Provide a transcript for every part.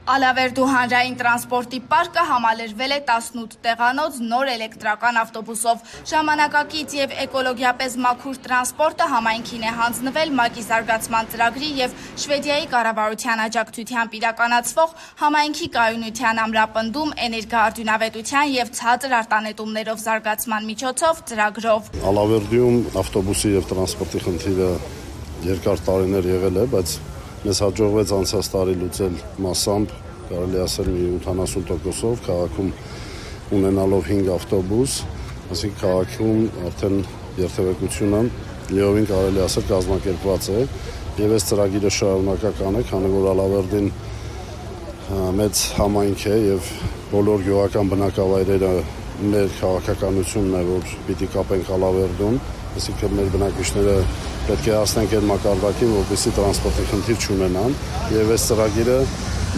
Ալավերդու հանրային տրանսպորտի պարկը համալրվել է 18 տեղանոց նոր էլեկտրական ավտոբուսով։ Ժամանակակից եւ էկոլոգիապես մաքուր տրանսպորտը համայնքին է հանձնվել ՄԱԿ-ի զարգացման ծրագրի եւ Շվեդիայի կառավարության աջակցությամբ իրականացվող համայնքի կայունության ամրապնդում, էներգոարդյունավետության եւ ցածր արտանետումներով զարգացման միջոցով ծրագրով։ Ալավերդիում ավտոբուսի եւ տրանսպորտի խնդիրը երկար տարիներ եղել է, բայց մեզ հաջողվեց անցած տարի լուծել մասամբ, կարելի ասել մի 80%-ով, քաղաքում ունենալով 5 ավտոբուս, այսինքն քաղաքում արդեն երթևեկությունը լիովին կարելի ասել կազմակերպված է, եւ այս ծրագիրը շարունակական է, քանի որ Ալավերդին մեծ համայնք է եւ բոլոր գյուղական բնակավայրերը մեր քաղաքականությունն է, որ պիտի կապենք Ալավերդուն, այսինքն մեր բնակիչները պետք է հասնենք այդ մակարդակին, որպեսզի տրանսպորտի խնդիր չունենան, եւ այս ծրագիրը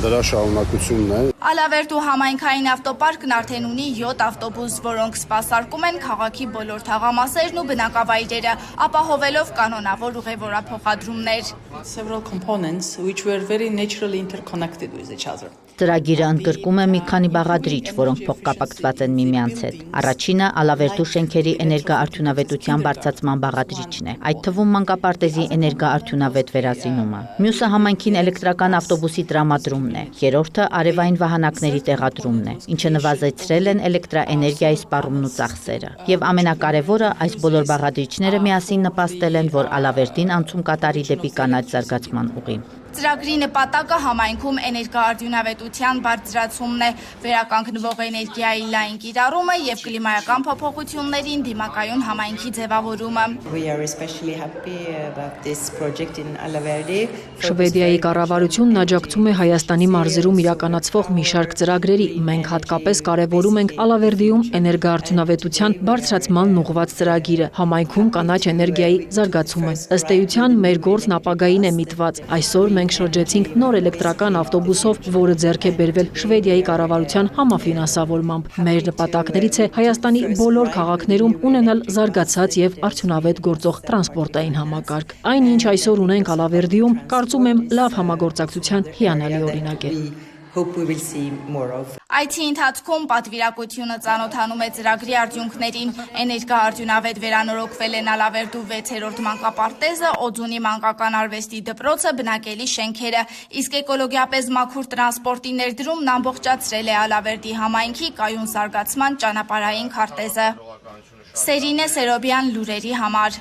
դրա շարունակությունն է։ Ալավերդու համայնքային ավտոպարկն արդեն ունի 7 ավտոբուս, որոնք սպասարկում են քաղաքի բոլոր թաղամասերն ու բնակավայրերը, ապահովելով կանոնավոր ուղևորափոխադրումներ։ Several components which were very naturally interconnected with each other. Ծրագիրը ընդգրկում է մի քանի բաղադրիչ, որոնք փոխկապակցված են միմյանց հետ։ Առաջինը Ալավերդու շենքերի էներգոարդյունավետության բարձրացման բաղադրիչն է, այդ թվում մանկապարտեզի էներգոարդյունավետ վերազինումը։ Մյուսը համայնքին էլեկտրական ավտոբուսի տրամադրումն է, երրորդը արևային վահանակների տեղադրումն է, ինչը նվազեցրել են էլեկտրաէներգիայի սպառումն ու ծախսերը։ Եվ ամենակարևորը, այս բոլոր բաղադրիչները միասին նպաստել են, որ Ալավերդին անցում կատարի դեպի կանաչ զարգացման ուղին։ Ծրագրի նպատակը համայնքում էներգոարդյունավետության բարձրացումն է, վերականգնվող էներգիայի լայն կիրառումը եւ կլիմայական փոփոխություններին դիմակայուն համայնքի ձևավորումը։ Շվեդիայի կառավարությունն աջակցում է Հայաստանի մարզերում իրականացվող մի շարք ծրագրերի։ Մենք հատկապես կարևորում ենք Ալավերդիում էներգոարդյունավետության բարձրացմանն ուղղված ծրագիրը, համայնքում կանաչ էներգիայի զարգացումը։ Ըստ էության մեր գործն ապագային է միտված։ Այսօր մենք շրջեցինք նոր էլեկտրական ավտոբուսով, որը ձեռք է բերվել Շվեդիայի կառավարության համաֆինանսավորմամբ։ Մեր նպատակներից է Հայաստանի բոլոր քաղաքներում ունենալ զարգացած եւ արդյունավետ գործող տրանսպորտային համակարգ։ Այն, ինչ այսօր ունենք Ալավերդիում, կարծում եմ լավ համագործակցության հիանալի օրինակ է։ Այցի ընթացքում պատվիրակությունը ծանոթանում է ծրագրի արդյունքներին։ Էներգոարդյունավետ վերանորոգվել են Ալավերդու 6-րդ մանկապարտեզը, Օձունի մանկական արվեստի դպրոցը, բնակելի շենքերը, իսկ էկոլոգիապես մաքուր տրանսպորտի ներդրումն ամբողջացրել է Ալավերդի համայնքի կայուն զարգացման ճանապարհային քարտեզը։ Սերինե Սերոբյան, լուրերի համար։